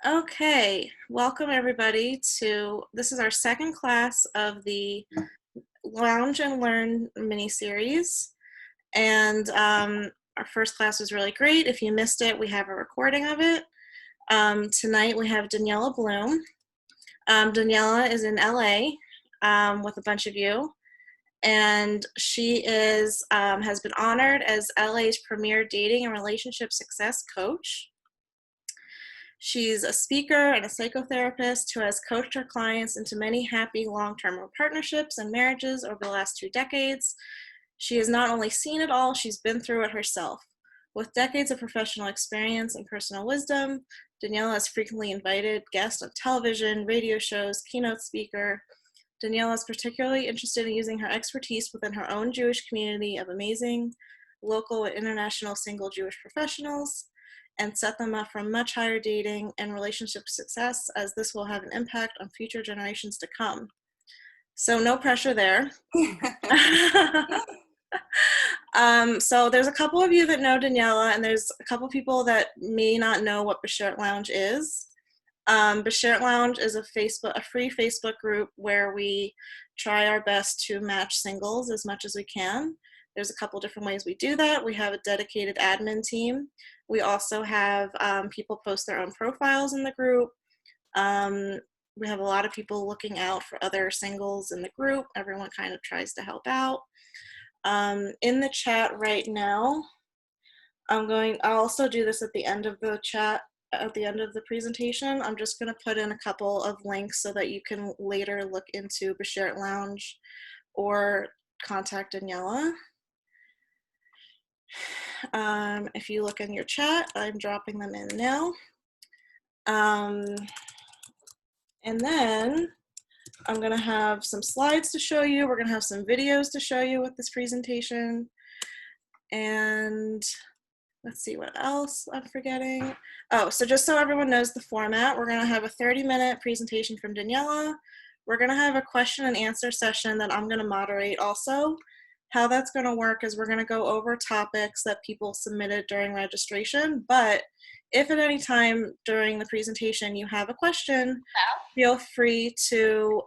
Okay, welcome everybody to, this is our second class of the Lounge and Learn mini-series. And our first class was really great. If you missed it, we have a recording of it. Tonight we have Daniella Bloom. Daniella is in LA with a bunch of you. And she is has been honored as LA's premier dating and relationship success coach. She's a speaker and a psychotherapist who has coached her clients into many happy long-term partnerships and marriages over the last 2 decades. She has not only seen it all, she's been through it herself. With decades of professional experience and personal wisdom, Daniella is frequently invited guest on television, radio shows, keynote speaker. Daniella is particularly interested in using her expertise within her own Jewish community of amazing local and international single Jewish professionals, and set them up for much higher dating and relationship success, as this will have an impact on future generations to come. So no pressure there. So there's a couple of you that know Daniella, and there's a couple of people that may not know what Bashert Lounge is. Bashert Lounge is a free Facebook group where we try our best to match singles as much as we can. There's a couple different ways we do that. We have a dedicated admin team. We also have people post their own profiles in the group. We have a lot of people looking out for other singles in the group. Everyone kind of tries to help out. In the chat right now, I'll also do this at the end of the chat, at the end of the presentation. I'm just going to put in a couple of links so that you can later look into Bashert Lounge or contact Daniella. If you look in your chat, I'm dropping them in now. And then I'm going to have some slides to show you. We're going to have some videos to show you with this presentation. And let's see what else I'm forgetting. Oh, so just so everyone knows the format, we're going to have a 30-minute presentation from Daniella. We're going to have a question and answer session that I'm going to moderate also. How that's going to work is we're going to go over topics that people submitted during registration, but if at any time during the presentation you have a question, feel free to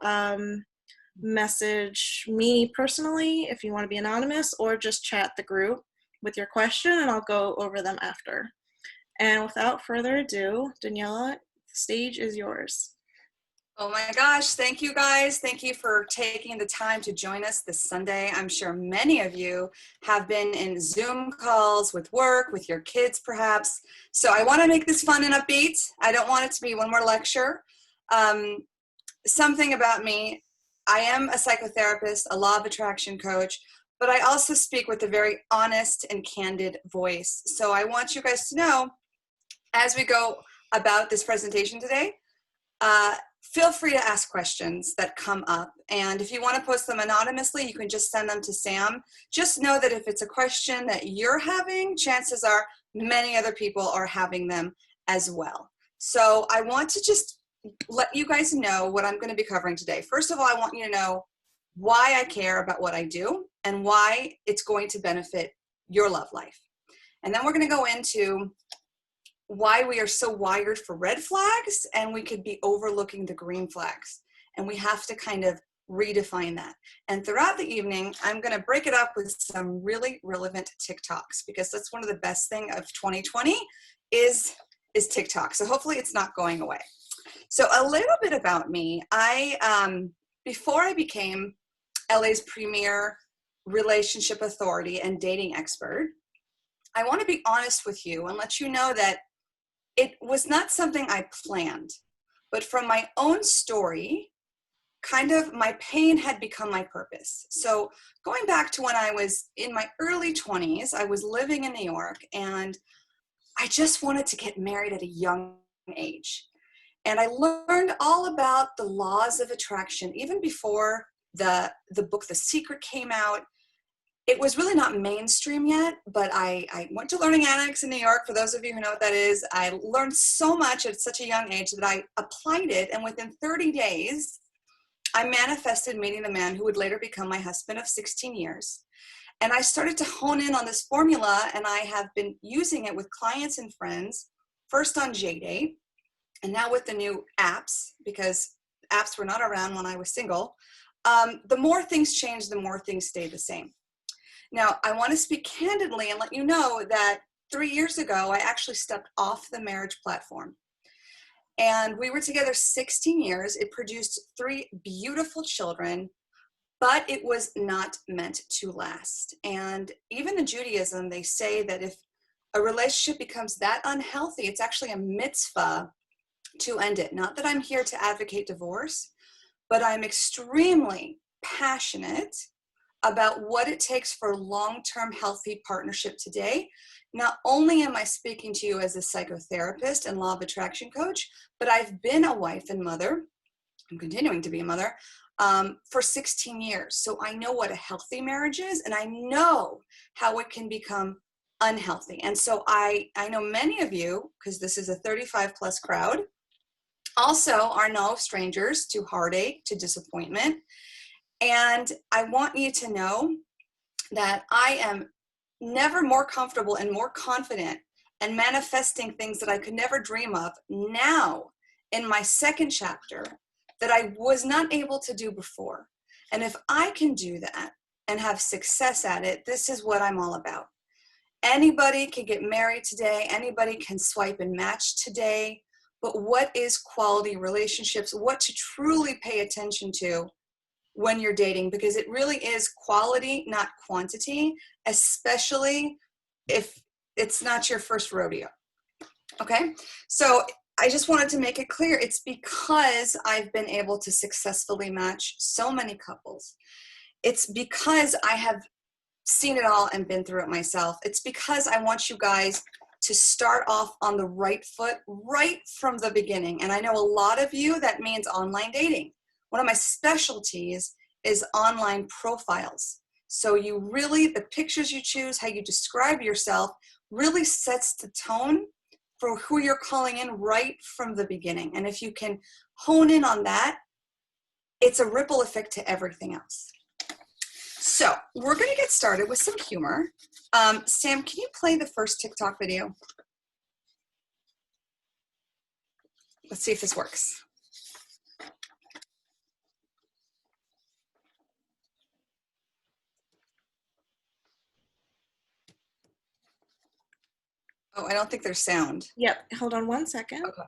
message me personally if you want to be anonymous, or just chat the group with your question and I'll go over them after. And without further ado, Daniella, the stage is yours. Oh my gosh, thank you guys. Thank you for taking the time to join us this Sunday. I'm sure many of you have been in Zoom calls with work, with your kids perhaps. So I want to make this fun and upbeat. I don't want it to be one more lecture. Something about me, I am a psychotherapist, a law of attraction coach, but I also speak with a very honest and candid voice. So I want you guys to know, as we go about this presentation today, feel free to ask questions that come up. And if you want to post them anonymously, you can just send them to Sam. Just know that if it's a question that you're having, chances are many other people are having them as well. So I want to just let you guys know what I'm going to be covering today. First of all, I want you to know why I care about what I do and why it's going to benefit your love life. And then we're going to go into why we are so wired for red flags and we could be overlooking the green flags. And we have to kind of redefine that. And throughout the evening, I'm going to break it up with some really relevant TikToks, because that's one of the best things of 2020 is TikTok. So hopefully it's not going away. So a little bit about me. Before I became LA's premier relationship authority and dating expert, I want to be honest with you and let you know that it was not something I planned, but from my own story, kind of my pain had become my purpose. So going back to when I was in my early 20s, I was living in New York and I just wanted to get married at a young age. And I learned all about the laws of attraction even before the book The Secret came out. It was really not mainstream yet, but I went to Learning Annex in New York. For those of you who know what that is, I learned so much at such a young age that I applied it. And within 30 days, I manifested meeting the man who would later become my husband of 16 years. And I started to hone in on this formula, and I have been using it with clients and friends, first on JDate, and now with the new apps, because apps were not around when I was single, the more things change, the more things stay the same. Now, I want to speak candidly and let you know that 3 years ago, I actually stepped off the marriage platform. And we were together 16 years. It produced 3 beautiful children, but it was not meant to last. And even in Judaism, they say that if a relationship becomes that unhealthy, it's actually a mitzvah to end it. Not that I'm here to advocate divorce, but I'm extremely passionate about what it takes for long-term healthy partnership today. Not only am I speaking to you as a psychotherapist and law of attraction coach, but I've been a wife and mother. I'm continuing to be a mother for 16 years. So I know what a healthy marriage is, and I know how it can become unhealthy. And so I know many of you, because this is a 35 plus crowd, also are no strangers to heartache, to disappointment. And I want you to know that I am never more comfortable and more confident and manifesting things that I could never dream of now in my second chapter that I was not able to do before. And if I can do that and have success at it, this is what I'm all about. Anybody can get married today. Anybody can swipe and match today. But what is quality relationships? What to truly pay attention to when you're dating, because it really is quality, not quantity, especially if it's not your first rodeo. Okay, so I just wanted to make it clear, it's because I've been able to successfully match so many couples. It's because I have seen it all and been through it myself. It's because I want you guys to start off on the right foot right from the beginning. And I know a lot of you, that means online dating. One of my specialties is online profiles. So you really, the pictures you choose, how you describe yourself really sets the tone for who you're calling in right from the beginning. And if you can hone in on that, it's a ripple effect to everything else. So we're going to get started with some humor. Sam, can you play the first TikTok video? Let's see if this works. Oh, I don't think there's sound. Yep. Hold on one second. Okay.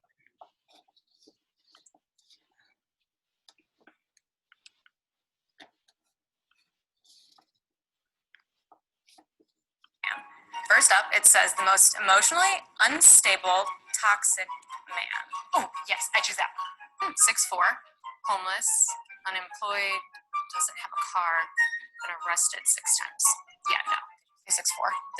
First up, it says the most emotionally unstable, toxic man. Oh, yes, I choose that. 6'4", homeless, unemployed, doesn't have a car, been arrested 6 times. Yeah, no, 6'4".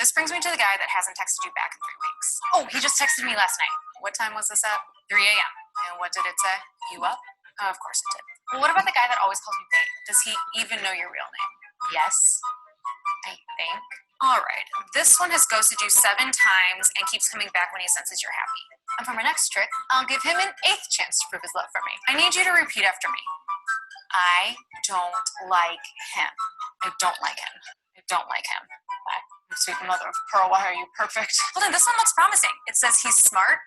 This brings me to the guy that hasn't texted you back in 3 weeks. Oh, he just texted me last night. What time was this at? 3 a.m. And what did it say? You up? Oh, of course it did. Well, what about the guy that always calls you babe? Does he even know your real name? Yes, I think. All right, this one has ghosted you 7 times and keeps coming back when he senses you're happy. And for my next trick, I'll give him an 8th chance to prove his love for me. I need you to repeat after me. I don't like him. I don't like him. I don't like him. Sweet mother of pearl, why are you perfect? Hold on, this one looks promising. It says he's smart,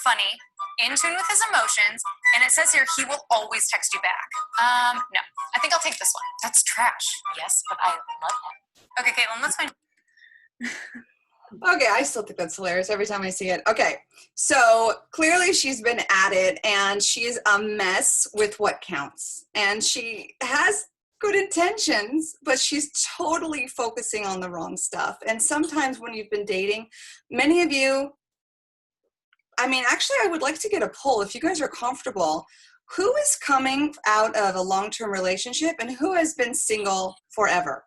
funny, in tune with his emotions, and it says here he will always text you back. No, I think I'll take this one. That's trash. Yes, but I love him. Okay, Caitlin, let's find. Okay, I still think that's hilarious every time I see it. Okay, so clearly she's been at it and she's a mess with what counts. And she has good intentions, but she's totally focusing on the wrong stuff. And sometimes when you've been dating, many of you, I mean, actually, I would like to get a poll if you guys are comfortable. Who is coming out of a long-term relationship and who has been single forever?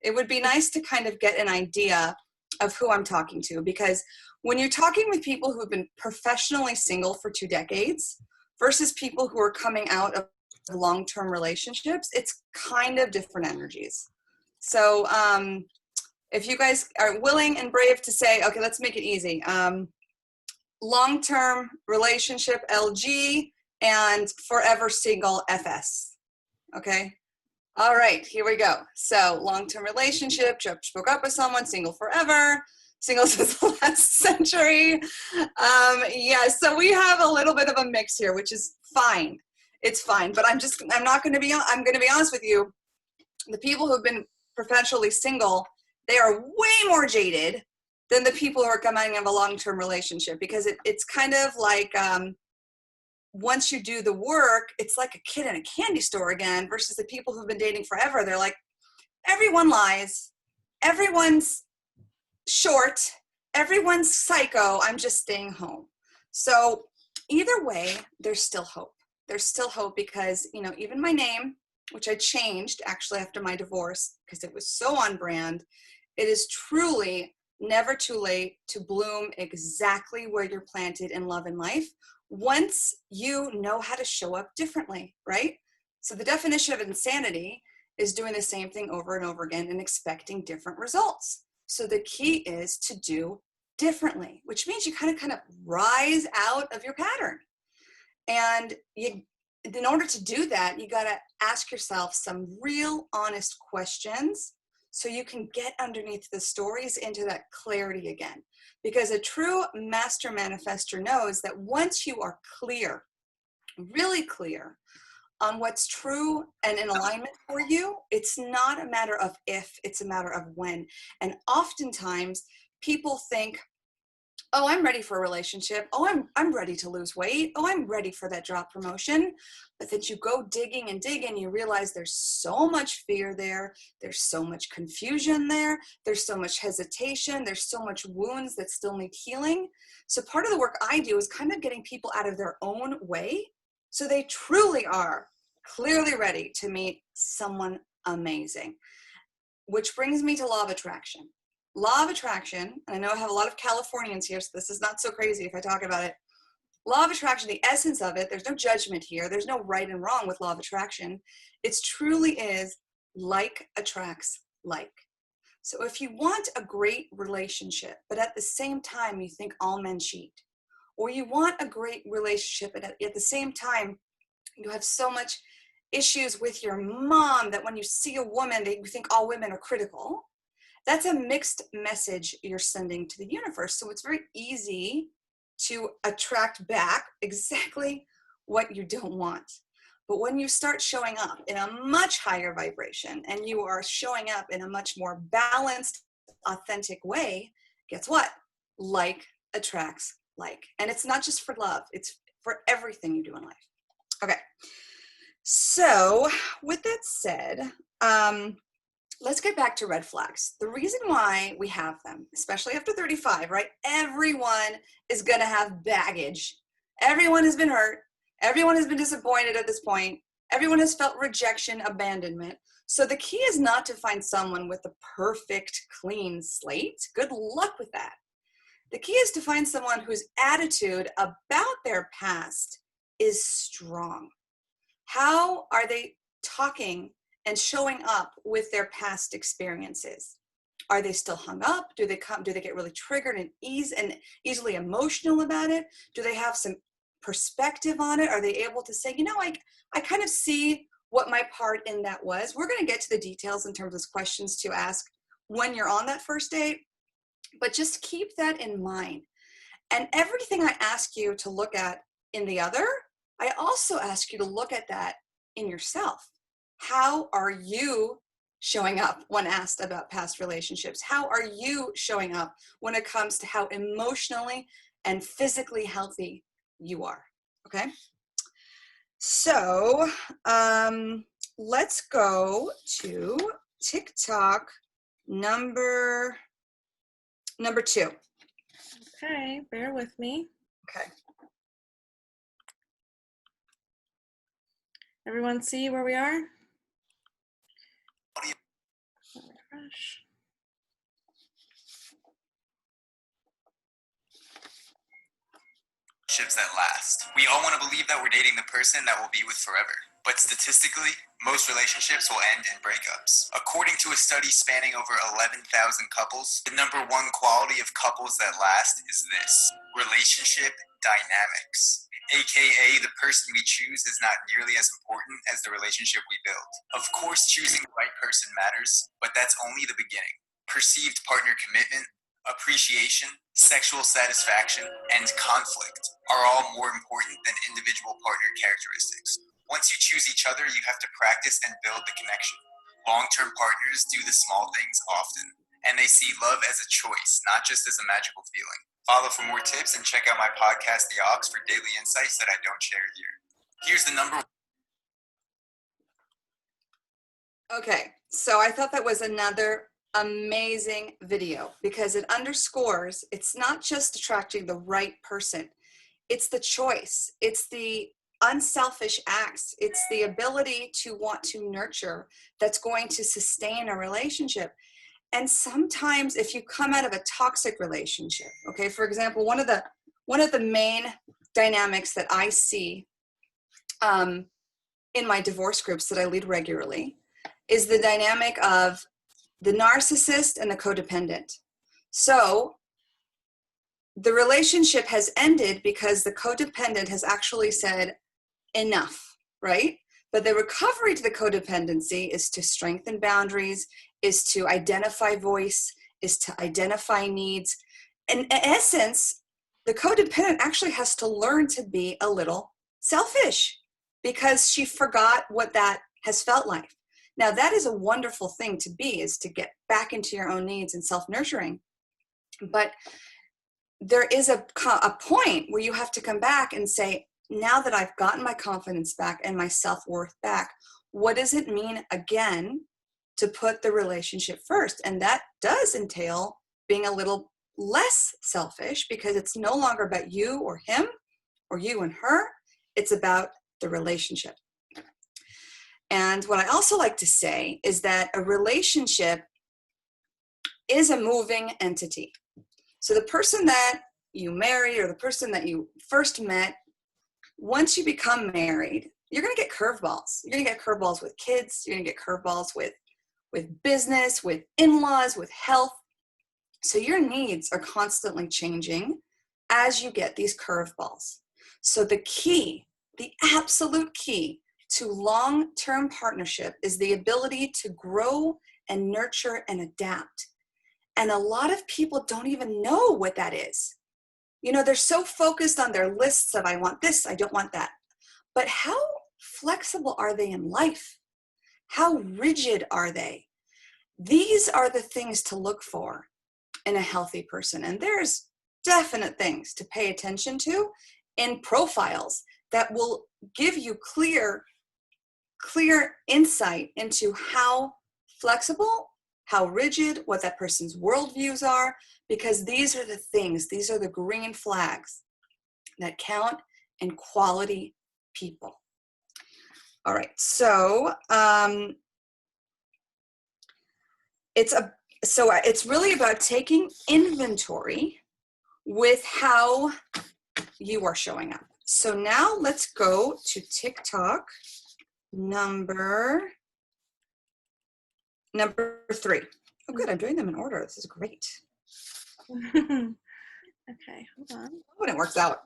It would be nice to kind of get an idea of who I'm talking to, because when you're talking with people who have been professionally single for 2 decades versus people who are coming out of long-term relationships, it's kind of different energies. So if you guys are willing and brave to say, okay, let's make it easy. Long-term relationship LG and forever single FS. Okay. All right, here we go. So long-term relationship, just broke up with someone, single forever. single since the last century. Yeah, so we have a little bit of a mix here, which is fine. It's fine, but I'm going to be honest with you. The people who've been perpetually single, they are way more jaded than the people who are coming out of a long-term relationship, because it's kind of like, once you do the work, it's like a kid in a candy store again, versus the people who've been dating forever. They're like, everyone lies, everyone's short, everyone's psycho, I'm just staying home. So either way, there's still hope. There's still hope, because, you know, even my name, which I changed actually after my divorce because it was so on brand, it is truly never too late to bloom exactly where you're planted in love and life, once you know how to show up differently, right? So the definition of insanity is doing the same thing over and over again and expecting different results. So the key is to do differently, which means you kind of rise out of your pattern. And in order to do that, you got to ask yourself some real honest questions so you can get underneath the stories into that clarity again. Because a true master manifestor knows that once you are clear, really clear on what's true and in alignment for you, it's not a matter of if, it's a matter of when. And oftentimes people think, oh, I'm ready for a relationship. Oh, I'm ready to lose weight. Oh, I'm ready for that job promotion. But then you go digging and digging, you realize there's so much fear there. There's so much confusion there. There's so much hesitation. There's so much wounds that still need healing. So part of the work I do is kind of getting people out of their own way so they truly are clearly ready to meet someone amazing. Which brings me to law of attraction. Law of attraction, and I know I have a lot of Californians here, so this is not so crazy if I talk about it. Law of attraction, the essence of it, there's no judgment here. There's no right and wrong with law of attraction. It truly is like attracts like. So if you want a great relationship, but at the same time you think all men cheat, or you want a great relationship, but at the same time you have so much issues with your mom that when you see a woman, you think all women are critical, that's a mixed message you're sending to the universe. So it's very easy to attract back exactly what you don't want. But when you start showing up in a much higher vibration and you are showing up in a much more balanced, authentic way, guess what? Like attracts like. And it's not just for love, it's for everything you do in life. Okay. So with that said, let's get back to red flags. The reason why we have them, especially after 35, right? Everyone is going to have baggage. Everyone has been hurt. Everyone has been disappointed at this point. Everyone has felt rejection, abandonment. So the key is not to find someone with a perfect, clean slate. Good luck with that. The key is to find someone whose attitude about their past is strong. How are they talking and showing up with their past experiences? Are they still hung up? Do they get really triggered and easily emotional about it? Do they have some perspective on it? Are they able to say, you know, I kind of see what my part in that was? We're going to get to the details in terms of questions to ask when you're on that first date, but just keep that in mind. And everything I ask you to look at in the other, I also ask you to look at that in yourself. How are you showing up when asked about past relationships? How are you showing up when it comes to how emotionally and physically healthy you are? Okay. So let's go to TikTok number 2. Okay, bear with me. Okay. Everyone see where we are? Refresh. Relationships that last. We all want to believe that we're dating the person that we'll be with forever. But statistically, most relationships will end in breakups. According to a study spanning over 11,000 couples, the number one quality of couples that last is this: relationship dynamics. AKA, the person we choose is not nearly as important as the relationship we build. Of course, choosing the right person matters, but that's only the beginning. Perceived partner commitment, Appreciation, sexual satisfaction, and conflict are all more important than individual partner characteristics. Once you choose each other, you have to practice and build the connection. Long-term partners do the small things often, and they see love as a choice, not just as a magical feeling. Follow for more tips and check out my podcast, The Aux, for daily insights that I don't share here. Here's the number. Okay, so I thought that was another amazing video because it underscores it's not just attracting the right person, it's the choice, it's the unselfish acts, it's the ability to want to nurture that's going to sustain a relationship. And sometimes if you come out of a toxic relationship, okay, for example, one of the main dynamics that I see in my divorce groups that I lead regularly is the dynamic of the narcissist and the codependent. So the relationship has ended because the codependent has actually said enough, right? But the recovery to the codependency is to strengthen boundaries, is to identify voice, is to identify needs. And in essence, the codependent actually has to learn to be a little selfish because she forgot what that has felt like. Now, that is a wonderful thing to be, is to get back into your own needs and self-nurturing. But there is a point where you have to come back and say, now that I've gotten my confidence back and my self-worth back, what does it mean again to put the relationship first? And that does entail being a little less selfish because it's no longer about you or him or you and her. It's about the relationship. And what I also like to say is that a relationship is a moving entity. So the person that you marry or the person that you first met, once you become married, you're going to get curveballs. You're going to get curveballs with kids. You're going to get curveballs with business, with in-laws, with health. So your needs are constantly changing as you get these curveballs. So the key, the absolute key to long-term partnership is the ability to grow and nurture and adapt. And a lot of people don't even know what that is. You know, they're so focused on their lists of I want this, I don't want that. But how flexible are they in life? How rigid are they? These are the things to look for in a healthy person. And there's definite things to pay attention to in profiles that will give you clear insight into how flexible, how rigid, what that person's worldviews are, because these are the things, these are the green flags that count in quality people. All right, so it's really about taking inventory with how you are showing up. So now let's go to TikTok number 3. Oh, good. I'm doing them in order. This is great. Okay, hold on. When it works out.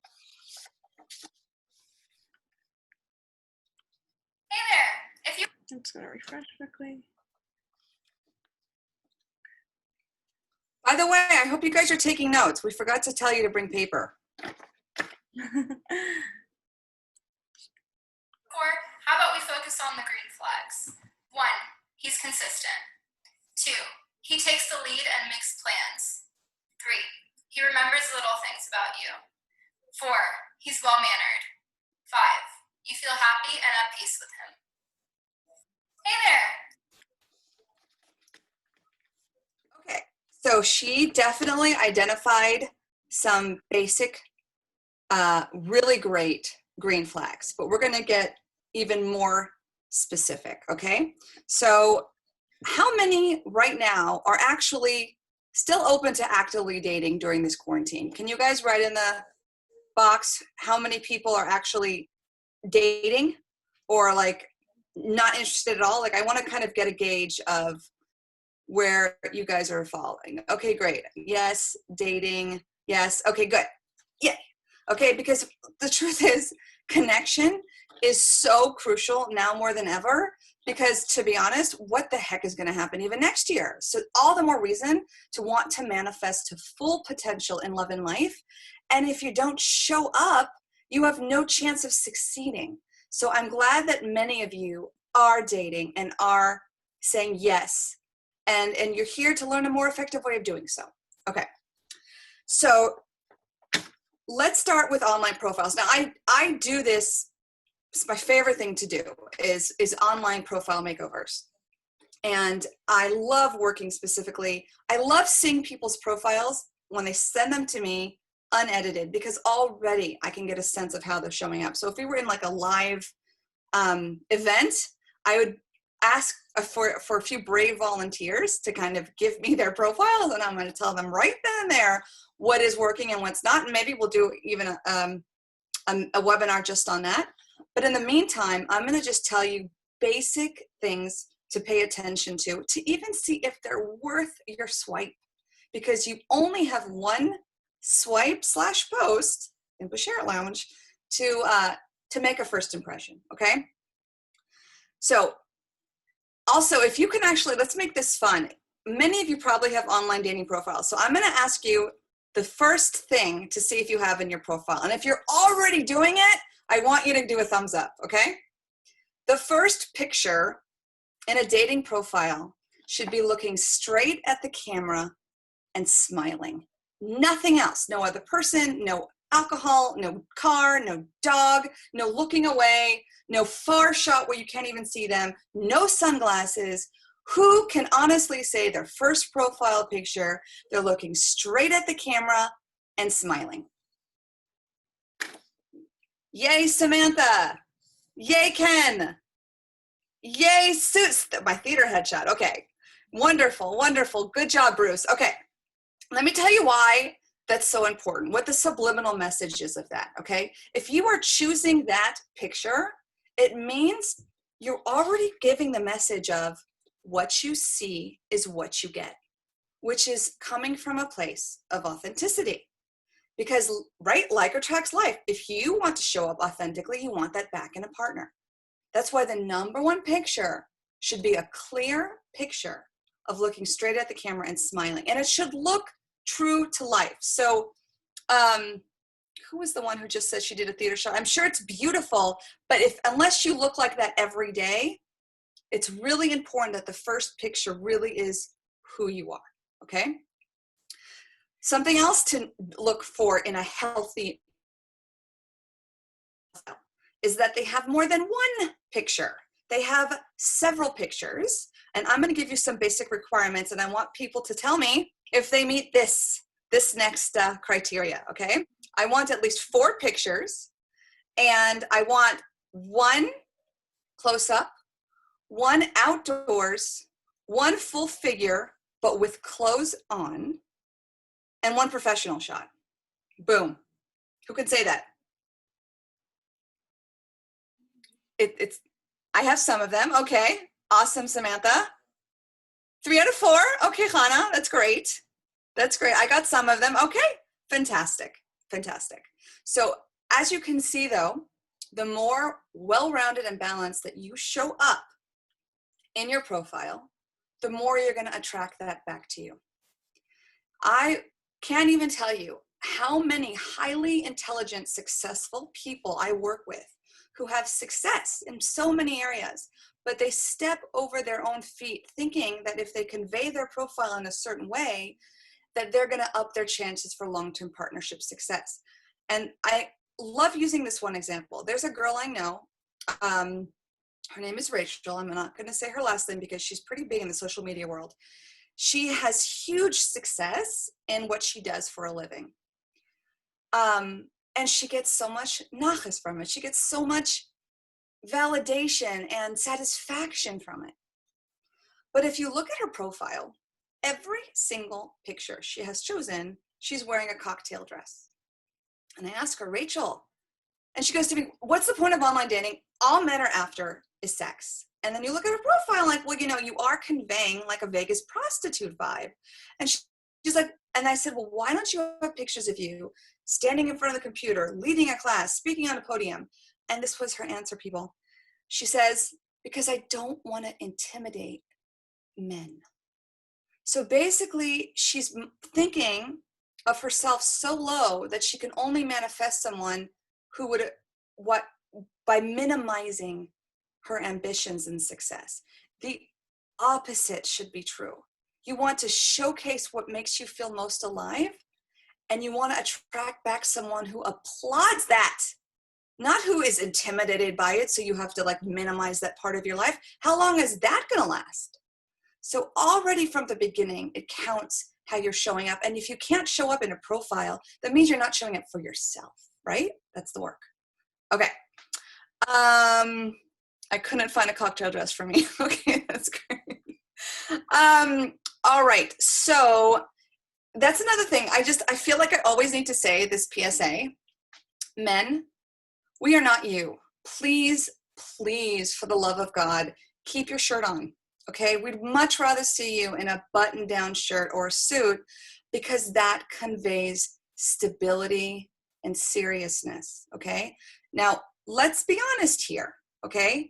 Hey there. If you I'm just going to refresh quickly. By the way, I hope you guys are taking notes. We forgot to tell you to bring paper. Or how about we focus on the green flags? 1, he's consistent. 2, he takes the lead and makes plans. 3, he remembers little things about you. 4, he's well-mannered. 5, you feel happy and at peace with him. Hey there. Okay, so she definitely identified some basic, really great green flags, but we're going to get even more specific, okay? So how many right now are actually still open to actively dating during this quarantine? Can you guys write in the box how many people are actually dating or like not interested at all? Like I want to kind of get a gauge of where you guys are following. Okay, great. Yes, dating. Yes. Okay, good. Yay. Okay, because the truth is connection is so crucial now more than ever Because to be honest, what the heck is going to happen even next year? So all the more reason to want to manifest to full potential in love and life. And if you don't show up, you have no chance of succeeding. So I'm glad that many of you are dating and are saying yes. And you're here to learn a more effective way of doing so. Okay. So let's start with online profiles. Now I do this. It's my favorite thing to do is online profile makeovers. And I love working specifically. I love seeing people's profiles when they send them to me unedited, because already I can get a sense of how they're showing up. So if we were in like a live event, I would ask for a few brave volunteers to kind of give me their profiles, and I'm going to tell them right then and there what is working and what's not. And maybe we'll do even a webinar just on that. But in the meantime, I'm going to just tell you basic things to pay attention to even see if they're worth your swipe, because you only have one swipe/post in Bashert Lounge to make a first impression. Okay. So also, if you can actually, let's make this fun. Many of you probably have online dating profiles. So I'm going to ask you the first thing to see if you have in your profile. And if you're already doing it, I want you to do a thumbs up, okay? The first picture in a dating profile should be looking straight at the camera and smiling. Nothing else. No other person, no alcohol, no car, no dog, no looking away, no far shot where you can't even see them, no sunglasses. Who can honestly say their first profile picture, they're looking straight at the camera and smiling? Yay, Samantha. Yay, Ken. Yay, Suits. My theater headshot. Okay. Wonderful, wonderful. Good job, Bruce. Okay. Let me tell you why that's so important, what the subliminal message is of that, okay? If you are choosing that picture, it means you're already giving the message of what you see is what you get, which is coming from a place of authenticity. Because, right, like attracts like. If you want to show up authentically, you want that back in a partner. That's why the number one picture should be a clear picture of looking straight at the camera and smiling. And it should look true to life. So who was the one who just said she did a theater shot? I'm sure it's beautiful, but unless you look like that every day, it's really important that the first picture really is who you are, okay? Something else to look for in a healthy is that they have more than one picture. They have several pictures, and I'm going to give you some basic requirements, and I want people to tell me if they meet this next criteria, okay? I want at least 4 pictures, and I want 1 close-up, 1 outdoors, 1 full figure, but with clothes on, and 1 professional shot. Boom. Who can say that? I have some of them. Okay. Awesome, Samantha. 3 out of 4. Okay, Hannah. That's great. That's great. I got some of them. Okay. Fantastic. Fantastic. So as you can see, though, the more well-rounded and balanced that you show up in your profile, the more you're going to attract that back to you. I can't even tell you how many highly intelligent, successful people I work with who have success in so many areas, but they step over their own feet thinking that if they convey their profile in a certain way, that they're going to up their chances for long-term partnership success. And I love using this one example. There's a girl I know, her name is Rachel. I'm not going to say her last name because she's pretty big in the social media world. She has huge success in what she does for a living. And she gets so much nachas from it. She gets so much validation and satisfaction from it. But if you look at her profile, every single picture she has chosen, she's wearing a cocktail dress. And I ask her, Rachel, and she goes to me, what's the point of online dating? All men are after is sex. And then you look at her profile like, well, you know, you are conveying like a Vegas prostitute vibe. And she's like, and I said, well, why don't you have pictures of you standing in front of the computer, leading a class, speaking on a podium? And this was her answer, people. She says, because I don't want to intimidate men. So basically, she's thinking of herself so low that she can only manifest someone who would, by minimizing her ambitions and success. The opposite should be true. You want to showcase what makes you feel most alive, and you want to attract back someone who applauds that, not who is intimidated by it, so you have to like minimize that part of your life. How long is that going to last? So already from the beginning, it counts how you're showing up. And if you can't show up in a profile, that means you're not showing up for yourself, right? That's the work. Okay. I couldn't find a cocktail dress for me. Okay, that's great. All right, so that's another thing. I feel like I always need to say this PSA. Men, we are not you. Please, please, for the love of God, keep your shirt on, okay? We'd much rather see you in a button-down shirt or a suit because that conveys stability and seriousness, okay? Now, let's be honest here, okay?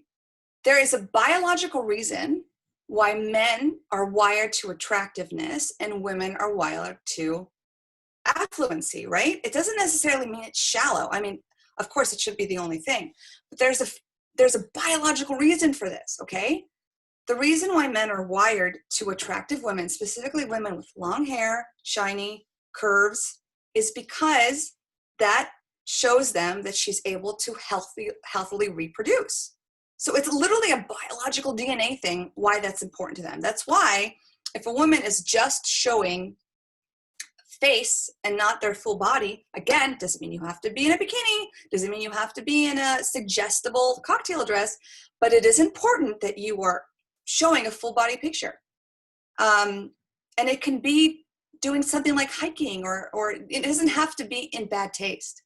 There is a biological reason why men are wired to attractiveness and women are wired to affluency, right? It doesn't necessarily mean it's shallow. I mean, of course, it should be the only thing, but there's a biological reason for this, okay? The reason why men are wired to attractive women, specifically women with long hair, shiny, curves, is because that shows them that she's able to healthily reproduce. So it's literally a biological DNA thing why that's important to them. That's why if a woman is just showing face and not their full body, again, doesn't mean you have to be in a bikini, doesn't mean you have to be in a suggestible cocktail dress, but it is important that you are showing a full body picture. And it can be doing something like hiking or it doesn't have to be in bad taste.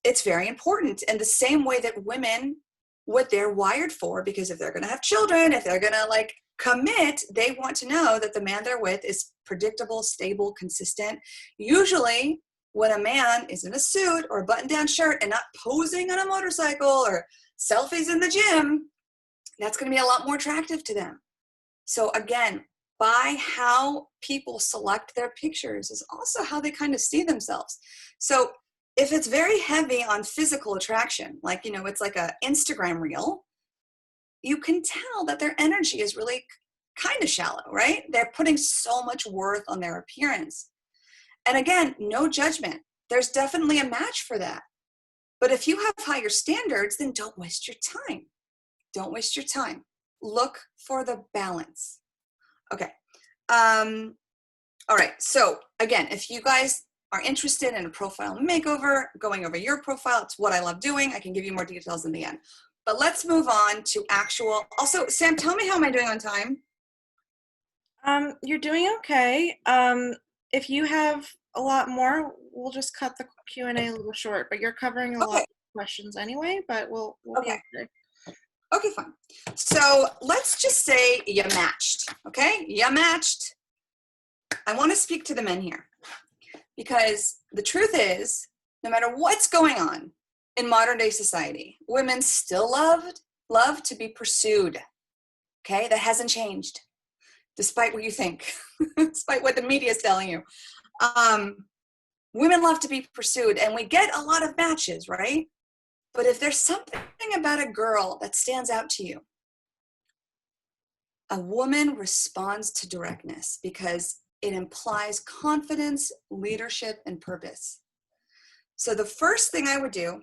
It's very important. And the same way that women, what they're wired for, because if they're going to have children, if they're going to like commit, they want to know that the man they're with is predictable, stable, consistent. Usually when a man is in a suit or a button-down shirt and not posing on a motorcycle or selfies in the gym, that's going to be a lot more attractive to them. So again, by how people select their pictures is also how they kind of see themselves. So if it's very heavy on physical attraction, like, you know, it's like an Instagram reel, you can tell that their energy is really kind of shallow, right? They're putting so much worth on their appearance. And again, no judgment. There's definitely a match for that. But if you have higher standards, then don't waste your time. Don't waste your time. Look for the balance. Okay. All right. So again, if you guys are interested in a profile makeover, going over your profile, it's what I love doing. I can give you more details in the end. But let's move on to actual. Also, Sam, tell me, how am I doing on time? You're doing okay. If you have a lot more, we'll just cut the Q&A a little short, but you're covering a lot of questions anyway, but we'll be okay. Okay, fine. So let's just say you matched, okay? You matched. I want to speak to the men here because the truth is, no matter what's going on in modern day society, women still love to be pursued, okay? That hasn't changed, despite what you think, despite what the media is telling you. Women love to be pursued, and we get a lot of matches, right? But if there's something about a girl that stands out to you, a woman responds to directness because it implies confidence, leadership, and purpose. So the first thing I would do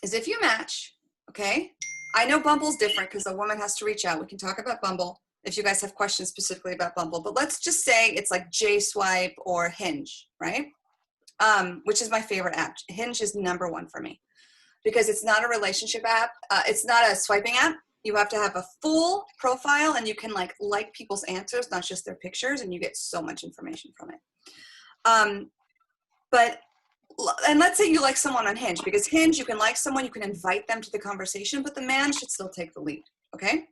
is if you match, okay? I know Bumble's different because a woman has to reach out. We can talk about Bumble if you guys have questions specifically about Bumble. But let's just say it's like J-Swipe or Hinge, right? Which is my favorite app. Hinge is number one for me because it's not a relationship app. It's not a swiping app. You have to have a full profile and you can like people's answers, not just their pictures, and you get so much information from it. And let's say you like someone on Hinge, because Hinge, you can like someone, you can invite them to the conversation, but the man should still take the lead, okay?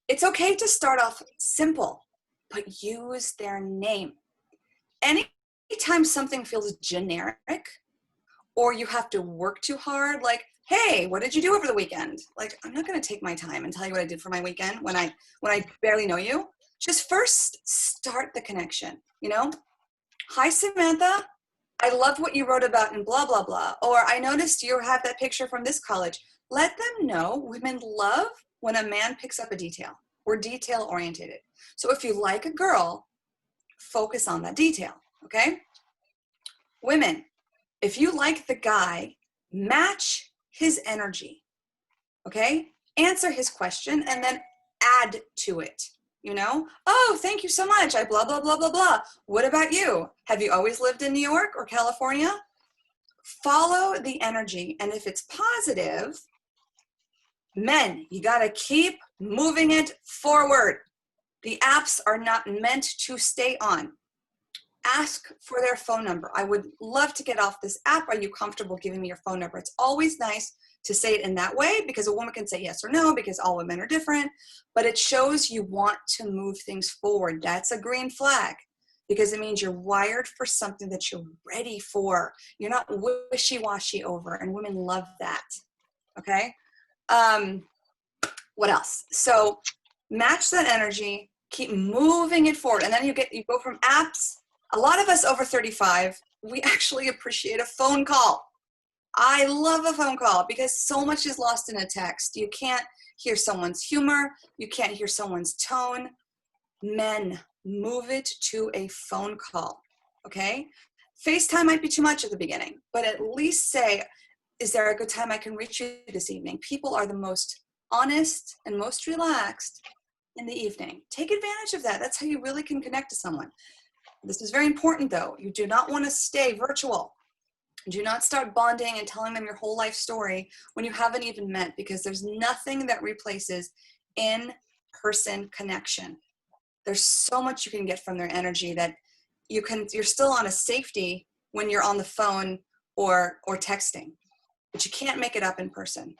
It's okay to start off simple, but use their name. Anytime something feels generic or you have to work too hard, like hey, what did you do over the weekend? Like, I'm not going to take my time and tell you what I did for my weekend when I barely know you. Just first start the connection, you know? Hi, Samantha. I loved what you wrote about in blah, blah, blah. Or I noticed you have that picture from this college. Let them know women love when a man picks up a detail. We're detail oriented. So if you like a girl, focus on that detail, okay? Women, if you like the guy, match his energy, okay? Answer his question and then add to it, you know? Oh, thank you so much. I blah, blah, blah, blah, blah. What about you? Have you always lived in New York or California? Follow the energy. And if it's positive, men, you got to keep moving it forward. The apps are not meant to stay on. Ask for their phone number. I would love to get off this app. Are you comfortable giving me your phone number? It's always nice to say it in that way because a woman can say yes or no because all women are different, but it shows you want to move things forward. That's a green flag because it means you're wired for something that you're ready for. You're not wishy-washy over, and women love that, okay? What else? So match that energy, keep moving it forward, and then you go from apps. A lot of us over 35, we actually appreciate a phone call. I love a phone call because so much is lost in a text. You can't hear someone's humor. You can't hear someone's tone. Men, move it to a phone call, okay? FaceTime might be too much at the beginning, but at least say, is there a good time I can reach you this evening? People are the most honest and most relaxed in the evening. Take advantage of that. That's how you really can connect to someone. This is very important though. You do not want to stay virtual. Do not start bonding and telling them your whole life story when you haven't even met, because there's nothing that replaces in-person connection. There's so much you can get from their energy that you're still on a safety when you're on the phone or texting, but you can't make it up in person.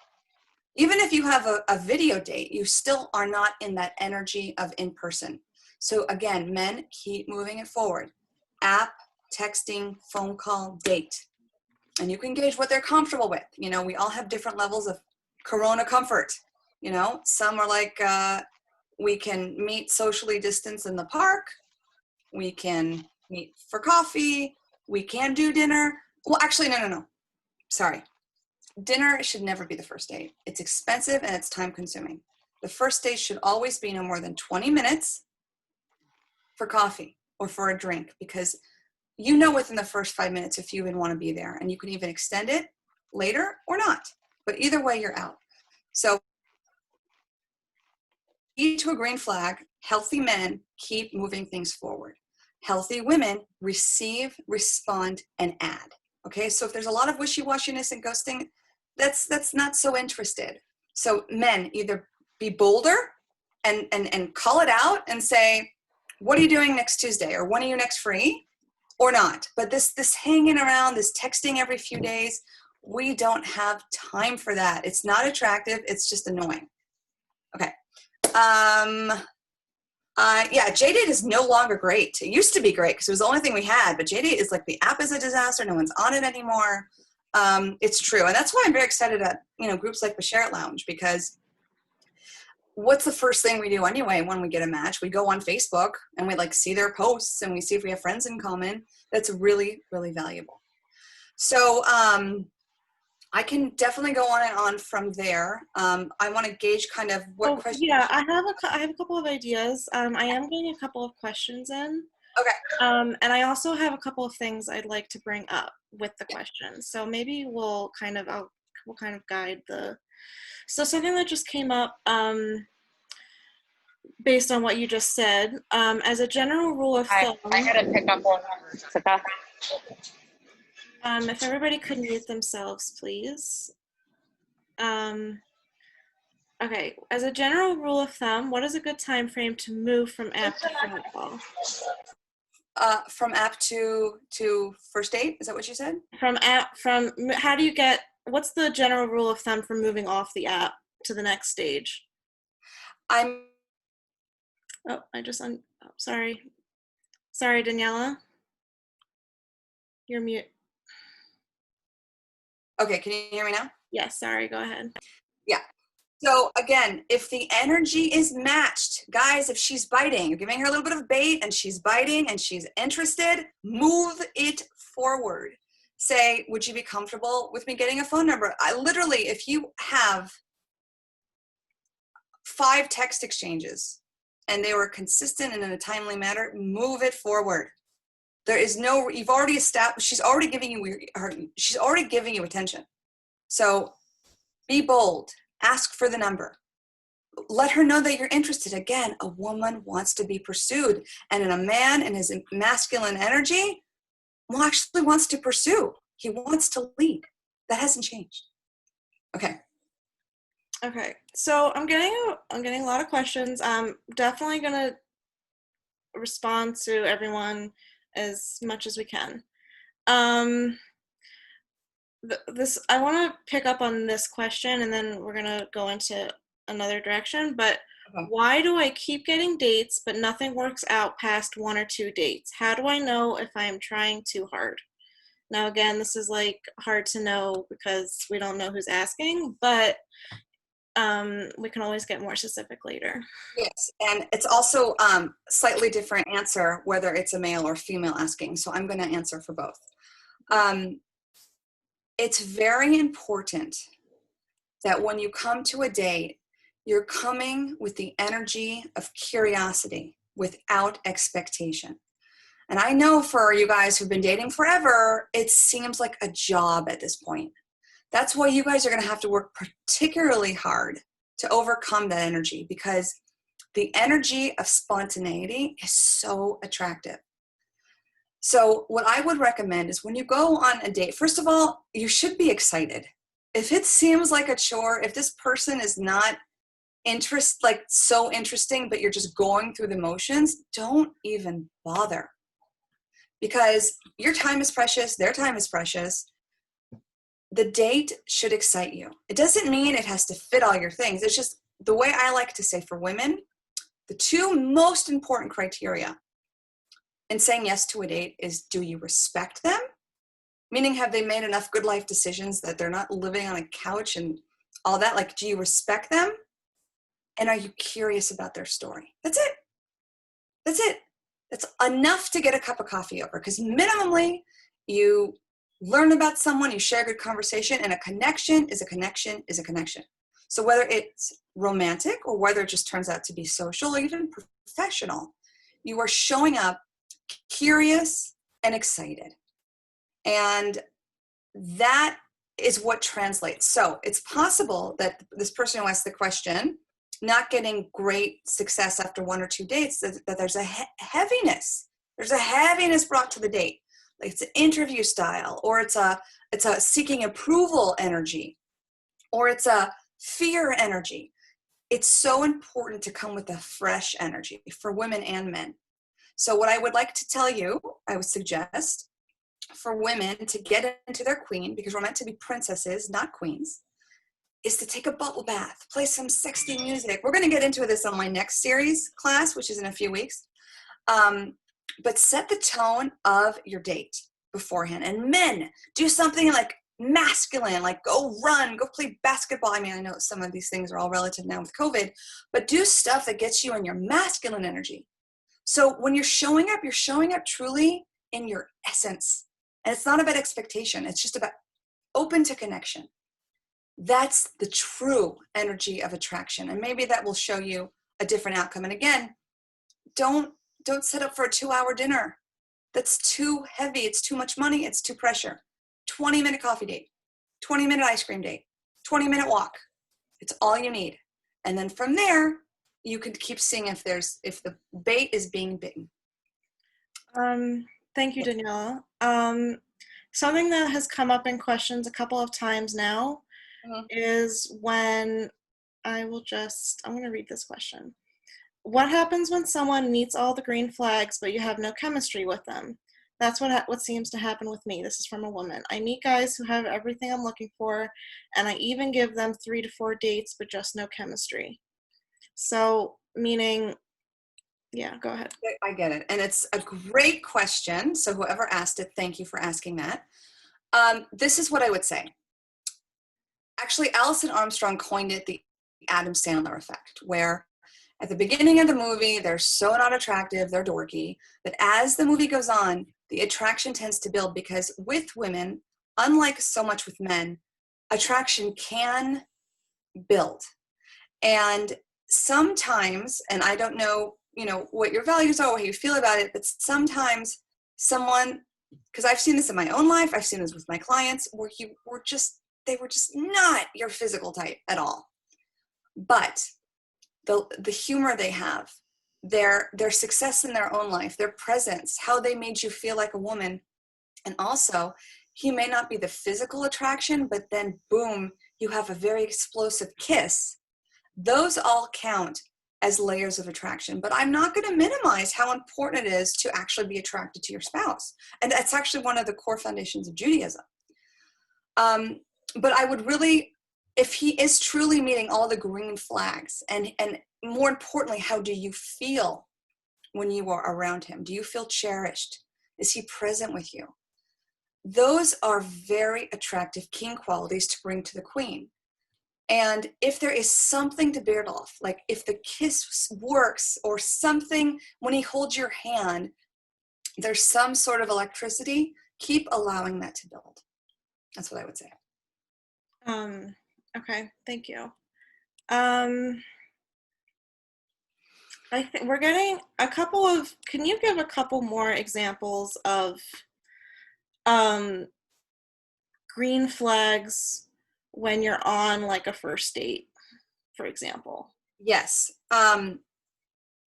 Even if you have a video date, you still are not in that energy of in-person. So again, men, keep moving it forward. App, texting, phone call, date. And you can gauge what they're comfortable with. You know, we all have different levels of corona comfort. You know, some are like, we can meet socially distanced in the park. We can meet for coffee. We can do dinner. Well, actually, no. Sorry. Dinner should never be the first date. It's expensive and it's time consuming. The first date should always be no more than 20 minutes for coffee or for a drink, because you know within the first 5 minutes if you even want to be there, and you can even extend it later or not. But either way, you're out. So key to a green flag, healthy men keep moving things forward. Healthy women receive, respond, and add. Okay, so if there's a lot of wishy-washiness and ghosting, that's not so interested. So men, either be bolder and call it out and say, what are you doing next Tuesday? Or when are you next free? Or not. But this hanging around, this texting every few days, we don't have time for that. It's not attractive. It's just annoying. Okay. Yeah, JDate is no longer great. It used to be great because it was the only thing we had, but JDate is like, the app is a disaster. No one's on it anymore. It's true. And that's why I'm very excited at, groups like Bashert Lounge, because what's the first thing we do anyway when we get a match? We go on Facebook and we see their posts and we see if we have friends in common. That's really, really valuable. So I can definitely go on and on from there. I want to gauge kind of what questions. Yeah, I have a couple of ideas. I am getting a couple of questions in. Okay. And I also have a couple of things I'd like to bring up with the questions. So maybe we'll kind of guide the. So something that just came up based on what you just said, as a general rule of thumb. I gotta pick up one. If everybody could mute themselves, please. Okay, as a general rule of thumb, what is a good time frame to move from app to phone call? From app to first date? Is that what you said? How do you what's the general rule of thumb for moving off the app to the next stage? Sorry. Sorry, Daniella. You're mute. Okay, can you hear me now? Yes, sorry, go ahead. Yeah. So again, if the energy is matched, guys, if she's biting, you're giving her a little bit of bait and she's biting and she's interested, move it forward. Say, would you be comfortable with me getting a phone number? I literally, if you have 5 text exchanges and they were consistent and in a timely manner, move it forward. There is no, you've already established, she's already giving you attention. So be bold, ask for the number. Let her know that you're interested. Again, a woman wants to be pursued, and a man in his masculine energy actually wants to pursue. He wants to lead. That hasn't changed. Okay. Okay, so I'm getting a lot of questions. I'm definitely gonna respond to everyone as much as we can. This I want to pick up on this question, and then we're gonna go into another direction. But why do I keep getting dates, but nothing works out past 1 or 2 dates? How do I know if I'm trying too hard? Now, again, this is like hard to know because we don't know who's asking, but we can always get more specific later. Yes, and it's also slightly different answer whether it's a male or female asking. So I'm going to answer for both. It's very important that when you come to a date, you're coming with the energy of curiosity without expectation. And I know for you guys who've been dating forever, it seems like a job at this point. That's why you guys are going to have to work particularly hard to overcome that energy, because the energy of spontaneity is so attractive. So what I would recommend is when you go on a date, first of all, you should be excited. If it seems like a chore, if this person is not so interesting, but you're just going through the motions, don't even bother. Because your time is precious, their time is precious. The date should excite you. It doesn't mean it has to fit all your things. It's just the way I like to say for women, the 2 most important criteria in saying yes to a date is, do you respect them? Meaning, have they made enough good life decisions that they're not living on a couch and all that? Like, do you respect them? And are you curious about their story? That's it. That's it. That's enough to get a cup of coffee over, because minimally you learn about someone, you share a good conversation, and a connection is a connection is a connection. So whether it's romantic or whether it just turns out to be social or even professional, you are showing up curious and excited. And that is what translates. So it's possible that this person who asked the question, not getting great success after 1 or 2 dates, that there's a heaviness. There's a heaviness brought to the date. Like it's an interview style, or it's a seeking approval energy, or it's a fear energy. It's so important to come with a fresh energy for women and men. So what I would like to tell you, I would suggest for women to get into their queen, because we're meant to be princesses, not queens, is to take a bubble bath, play some sexy music. We're going to get into this on my next series class, which is in a few weeks. But set the tone of your date beforehand. And men, do something like masculine, like go run, go play basketball. I mean, I know some of these things are all relative now with COVID, but do stuff that gets you in your masculine energy. So when you're showing up truly in your essence. And it's not about expectation. It's just about open to connection. That's the true energy of attraction. And maybe that will show you a different outcome. And again, don't set up for a 2-hour dinner. That's too heavy. It's too much money. It's too pressure. 20-minute coffee date, 20-minute ice cream date, 20-minute walk. It's all you need. And then from there, you can keep seeing if the bait is being bitten. Thank you, Daniella. Something that has come up in questions a couple of times now is when I'm going to read this question. What happens when someone meets all the green flags, but you have no chemistry with them? That's what seems to happen with me. This is from a woman. I meet guys who have everything I'm looking for, and I even give them 3 to 4 dates, but just no chemistry. So, meaning, yeah, go ahead. I get it. And it's a great question. So whoever asked it, thank you for asking that. This is what I would say. actually Alison Armstrong coined it the Adam Sandler effect, where at the beginning of the movie, they're so not attractive, they're dorky, but as the movie goes on, the attraction tends to build because with women, unlike so much with men, attraction can build. And sometimes, and I don't know, what your values are, what you feel about it, but sometimes someone, because I've seen this in my own life, I've seen this with my clients, where they were just not your physical type at all. But the humor they have, their success in their own life, their presence, how they made you feel like a woman, and also he may not be the physical attraction, but then boom, you have a very explosive kiss. Those all count as layers of attraction, but I'm not going to minimize how important it is to actually be attracted to your spouse. And that's actually one of the core foundations of Judaism. But I would really, if he is truly meeting all the green flags, and more importantly, how do you feel when you are around him? Do you feel cherished? Is he present with you? Those are very attractive king qualities to bring to the queen. And if there is something to build off, like if the kiss works or something, when he holds your hand, there's some sort of electricity, keep allowing that to build. That's what I would say. Okay, thank you. I think we're getting a couple of, can you give a couple more examples of green flags when you're on like a first date, for example? Yes.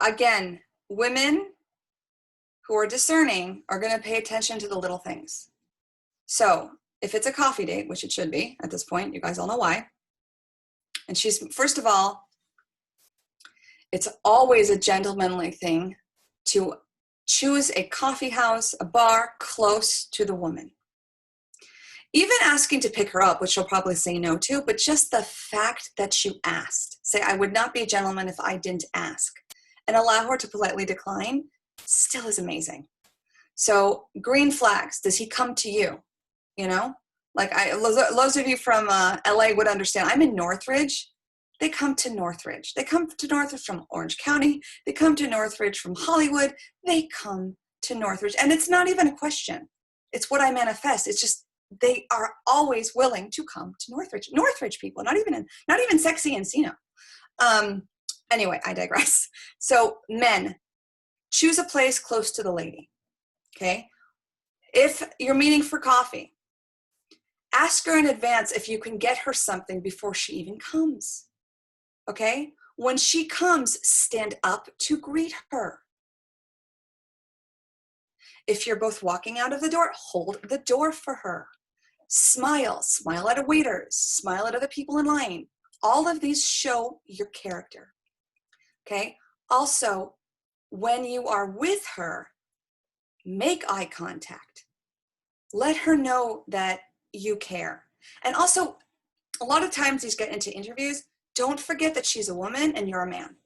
Again, women who are discerning are going to pay attention to the little things. So if it's a coffee date, which it should be at this point, you guys all know why. And first of all, it's always a gentlemanly thing to choose a coffee house, a bar close to the woman. Even asking to pick her up, which she'll probably say no to, but just the fact that you asked. Say, I would not be a gentleman if I didn't ask. And allow her to politely decline still is amazing. So green flags, does he come to you? Like lots of you from LA would understand. I'm in Northridge. They come to Northridge. They come to Northridge from Orange County. They come to Northridge from Hollywood. They come to Northridge. And it's not even a question. It's what I manifest. It's just, they are always willing to come to Northridge. Northridge people, not even sexy Encino. Anyway, I digress. So men, choose a place close to the lady. Okay. If you're meeting for coffee, ask her in advance if you can get her something before she even comes. Okay? When she comes, stand up to greet her. If you're both walking out of the door, hold the door for her. Smile at waiters, smile at other people in line. All of these show your character. Okay? Also, when you are with her, make eye contact. Let her know that you care. And also, a lot of times these get into interviews, don't forget that she's a woman and you're a man.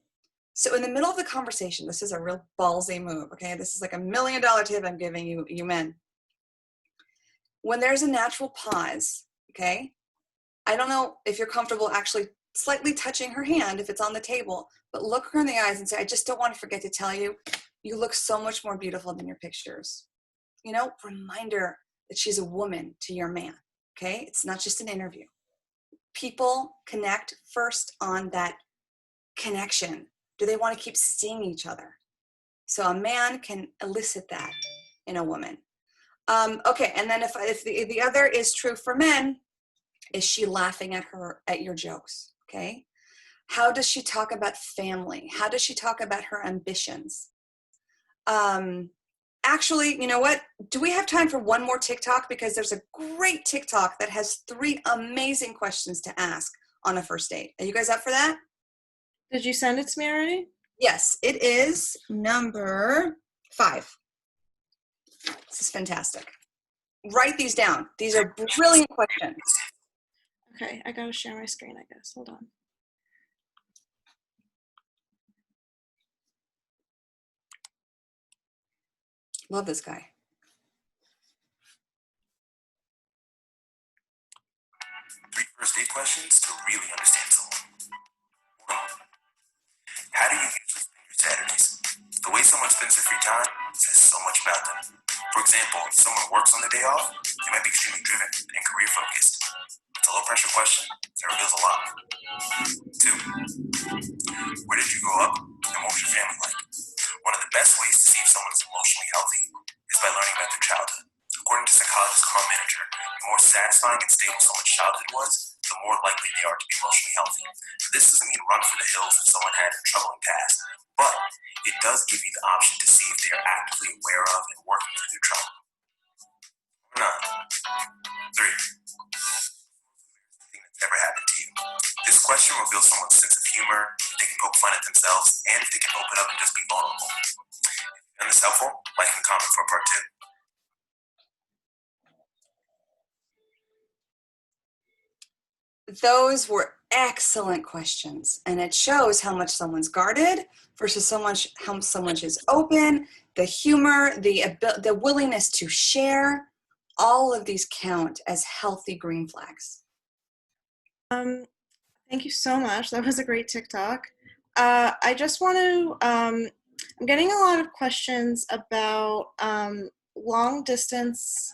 So in the middle of the conversation, this is a real ballsy move, okay? This is like $1 million tip I'm giving you men. When there's a natural pause, okay? I don't know if you're comfortable actually slightly touching her hand if it's on the table, but look her in the eyes and say, I just don't want to forget to tell you, you look so much more beautiful than your pictures. Reminder that she's a woman to your man, okay? It's not just an interview. People connect first on that connection. Do they want to keep seeing each other? So a man can elicit that in a woman. Okay, and then if the other is true for men, is she laughing at your jokes? Okay, how does she talk about family? How does she talk about her ambitions? Actually, you know what? Do we have time for one more TikTok? Because there's a great TikTok that has 3 amazing questions to ask on a first date. Are you guys up for that? Did you send it to me already? Yes, it is number 5. This is fantastic. Write these down. These are brilliant questions. Okay, I gotta share my screen, I guess. Hold on. Love this guy. First date questions to really understand someone. 1. How do you usually spend your Saturdays? The way someone spends their free time says so much about them. For example, if someone works on their day off, they might be extremely driven and career focused. It's a low pressure question that reveals a lot. 2. Where did you grow up and what was your family like? One of the best ways to see if someone is emotionally healthy is by learning about their childhood. According to psychologist Carl Manager, the more satisfying and stable someone's childhood was, the more likely they are to be emotionally healthy. This doesn't mean run for the hills if someone had a troubling past, but it does give you the option to see if they are actively aware of and working through their trauma. 3. Thing that's ever happened to you. This question reveals someone's sense of humor, if they can poke fun at themselves, and if they can open up and just be vulnerable. If you found this helpful, like and comment for part 2. Those were excellent questions, and it shows how much someone's guarded versus how someone is open, the humor, the willingness to share. All of these count as healthy green flags. Thank you so much. That was a great TikTok. I just want to, I'm getting a lot of questions about long distance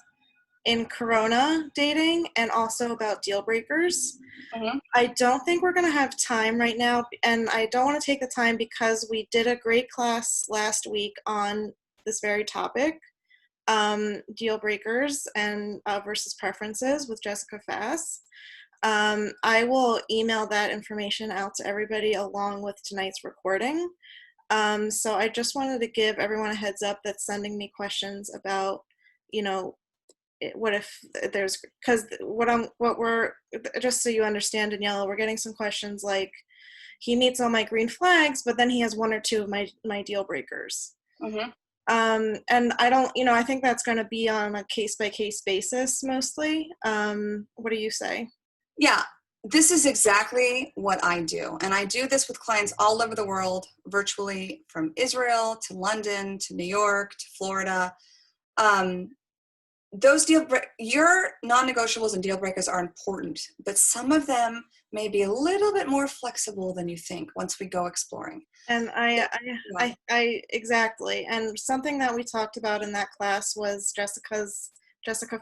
in Corona dating and also about deal breakers. Mhm. I don't think we're going to have time right now, and I don't want to take the time because we did a great class last week on this very topic, deal breakers and versus preferences with Jessica Fass. I will email that information out to everybody along with tonight's recording. So I just wanted to give everyone a heads up that's sending me questions about, what if there's, because what we're, just so you understand, Daniella, we're getting some questions like, he meets all my green flags, but then he has 1 or 2 of my deal breakers. Mhm. And I don't, I think that's going to be on a case-by-case basis mostly. What do you say? Yeah, this is exactly what I do. And I do this with clients all over the world, virtually, from Israel to London to New York to Florida. Your non-negotiables and deal breakers are important, but some of them may be a little bit more flexible than you think once we go exploring. And I exactly. And something that we talked about in that class was Jessica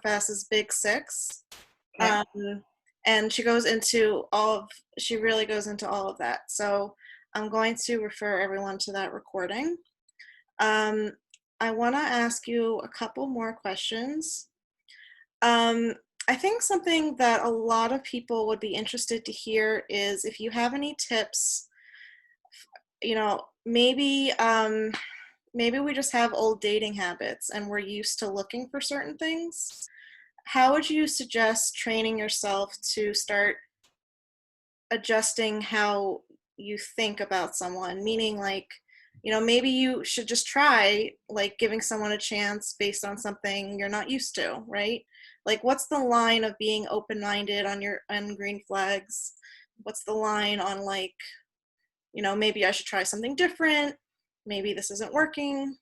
Fass's Big Six. Okay. And she really goes into all of that. So I'm going to refer everyone to that recording. I want to ask you a couple more questions. I think something that a lot of people would be interested to hear is if you have any tips, maybe we just have old dating habits and we're used to looking for certain things. How would you suggest training yourself to start adjusting how you think about someone? Meaning, like, maybe you should just try, like, giving someone a chance based on something you're not used to, right? Like, what's the line of being open-minded on green flags? What's the line on, like, maybe I should try something different? Maybe this isn't working.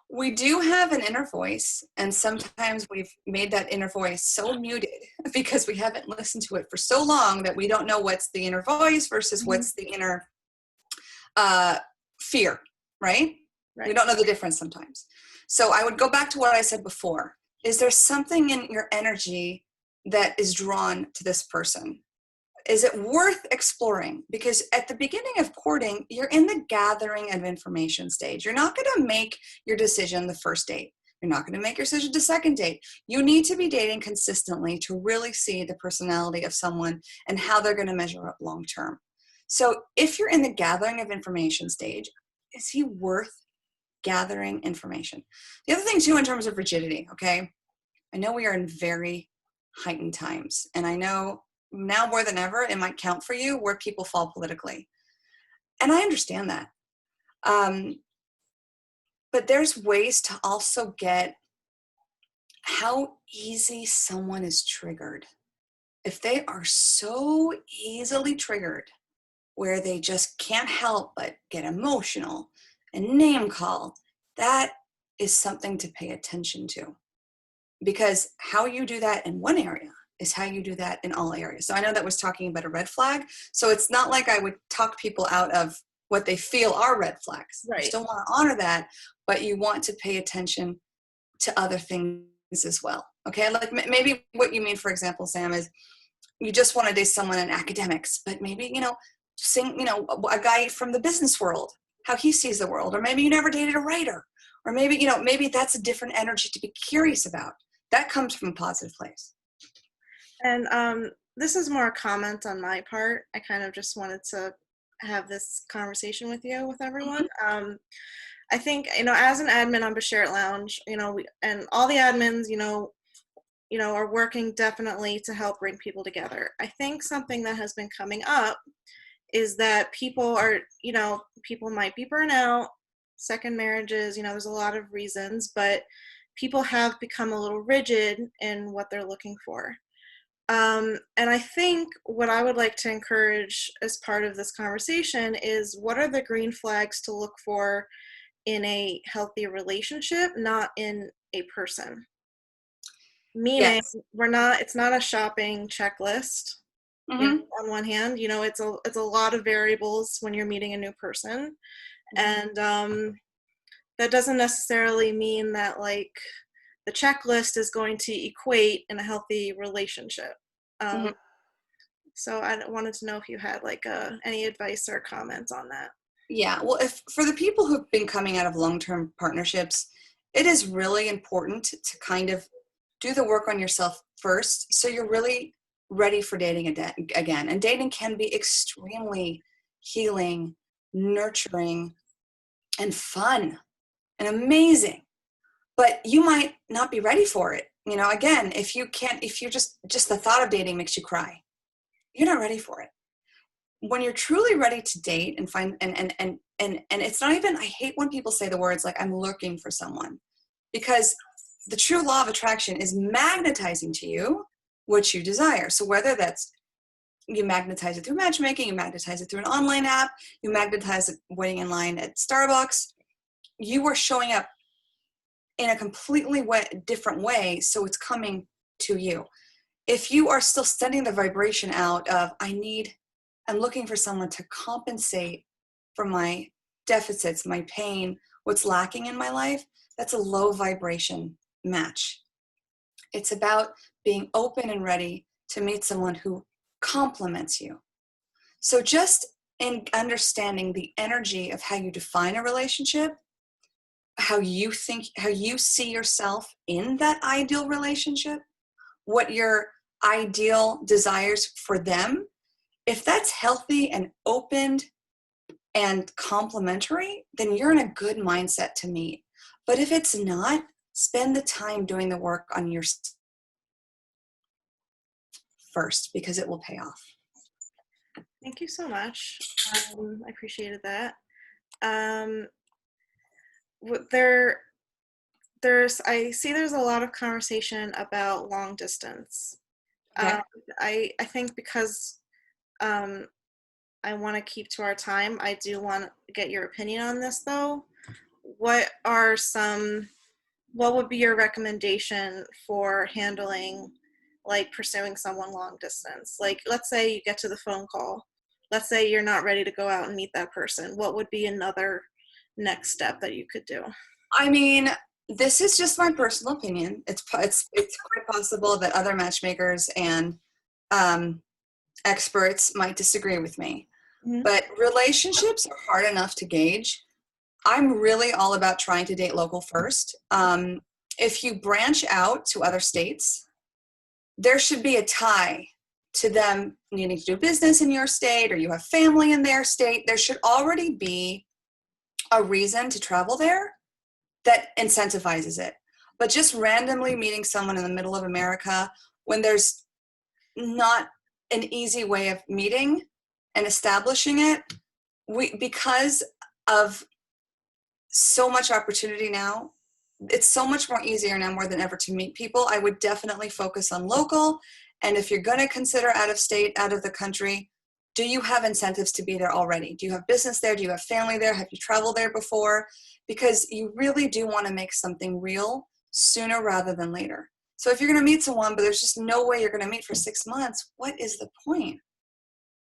We do have an inner voice, and sometimes we've made that inner voice so muted because we haven't listened to it for so long that we don't know what's the inner voice versus what's the inner fear, right? We don't know the difference sometimes. So I would go back to what I said before. Is there something in your energy that is drawn to this person? Is it worth exploring? Because at the beginning of courting, you're in the gathering of information stage. You're not going to make your decision the first date. You're not going to make your decision the second date. You need to be dating consistently to really see the personality of someone and how they're going to measure up long term. So if you're in the gathering of information stage, is he worth gathering information? The other thing too, in terms of rigidity, okay? I know we are in very heightened times, and I know now more than ever, it might count for you where people fall politically. And I understand that. But there's ways to also get how easy someone is triggered. If they are so easily triggered where they just can't help but get emotional and name call, that is something to pay attention to. Because how you do that in one area is how you do that in all areas. So I know that was talking about a red flag. So it's not like I would talk people out of what they feel are red flags. Right. You still want to honor that, but you want to pay attention to other things as well. Okay, like maybe what you mean, for example, Sam, is you just want to date someone in academics, but maybe, a guy from the business world, how he sees the world, or maybe you never dated a writer, or maybe, maybe that's a different energy to be curious about. That comes from a positive place. And this is more a comment on my part. I kind of just wanted to have this conversation with you, with everyone. I think, as an admin on Bashert Lounge, and all the admins, are working definitely to help bring people together. I think something that has been coming up is that people might be burnt out, second marriages, there's a lot of reasons, but people have become a little rigid in what they're looking for. And I think what I would like to encourage as part of this conversation is, what are the green flags to look for in a healthy relationship, not in a person? Meaning, Yes. it's not a shopping checklist. Mm-hmm. On one hand, it's a lot of variables when you're meeting a new person. And that doesn't necessarily mean that like the checklist is going to equate in a healthy relationship. So I wanted to know if you had like any advice or comments on that. Yeah, well, if for the people who've been coming out of long-term partnerships, it is really important to kind of do the work on yourself first, so you're really ready for dating again. And dating can be extremely healing, nurturing, and fun and amazing. But you might not be ready for it. Again, if you just the thought of dating makes you cry, you're not ready for it. When you're truly ready to date and find, and it's not even, I hate when people say the words like, I'm looking for someone, because the true law of attraction is magnetizing to you what you desire. So whether that's you magnetize it through matchmaking, you magnetize it through an online app, you magnetize it waiting in line at Starbucks, you are showing up in a completely different way, so it's coming to you. If you are still sending the vibration out of, I'm looking for someone to compensate for my deficits, my pain, what's lacking in my life, that's a low vibration match. It's about being open and ready to meet someone who complements you. So just in understanding the energy of how you define a relationship, how you see yourself in that ideal relationship, what your ideal desires for them, if that's healthy and opened and complementary, then you're in a good mindset to meet. But if it's not, spend the time doing the work on yourself first, because it will pay off. Thank you so much. I appreciated that. There's a lot of conversation about long distance. Okay. I think because I want to keep to our time, I do want to get your opinion on this though. What would be your recommendation for handling, like, pursuing someone long distance? Like, let's say you get to the phone call. Let's say you're not ready to go out and meet that person. What would be another next step that you could do? I mean, this is just my personal opinion. It's quite possible that other matchmakers and experts might disagree with me. Mm-hmm. But relationships are hard enough to gauge. I'm really all about trying to date local first. If you branch out to other states, there should be a tie to them needing to do business in your state, or you have family in their state. There should already be a reason to travel there that incentivizes it. But just randomly meeting someone in the middle of America when there's not an easy way of meeting and establishing it, because of so much opportunity now, it's so much more easier now more than ever to meet people. I would definitely focus on local. And if you're going to consider out of state, out of the country, do you have incentives to be there already? Do you have business there? Do you have family there? Have you traveled there before? Because you really do want to make something real sooner rather than later. So if you're going to meet someone, but there's just no way you're going to meet for 6 months, what is the point?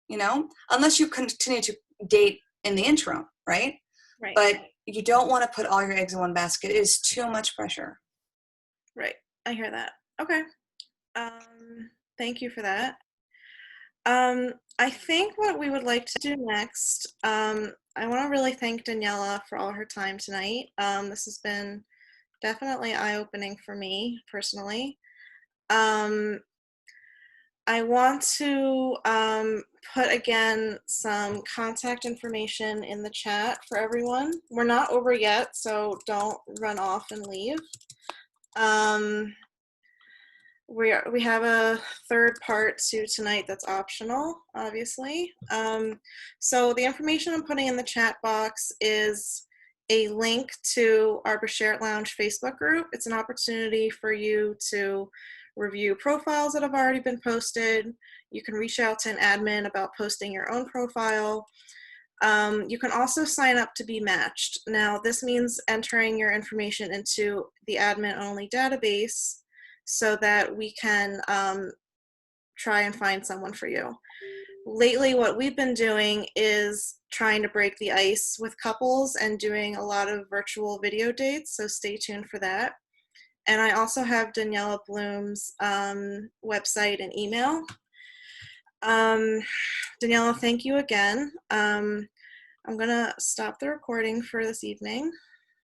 You know, unless you continue to date in the interim, right? Right. But you don't want to put all your eggs in one basket. It is too much pressure. Right. I hear that. Okay. Thank you for that. I think what we would like to do next, I want to really thank Daniella for all her time tonight. This has been definitely eye-opening for me personally. I want to put again some contact information in the chat for everyone. We're not over yet, so don't run off and leave. We have a third part to tonight that's optional, obviously. So the information I'm putting in the chat box is a link to our Bashert Lounge Facebook group. It's an opportunity for you to review profiles that have already been posted. You can reach out to an admin about posting your own profile. You can also sign up to be matched. Now, this means entering your information into the admin-only database so that we can try and find someone for you. Lately, what we've been doing is trying to break the ice with couples and doing a lot of virtual video dates, so stay tuned for that. And I also have Daniella Bloom's website and email. Daniella, thank you again. I'm gonna stop the recording for this evening.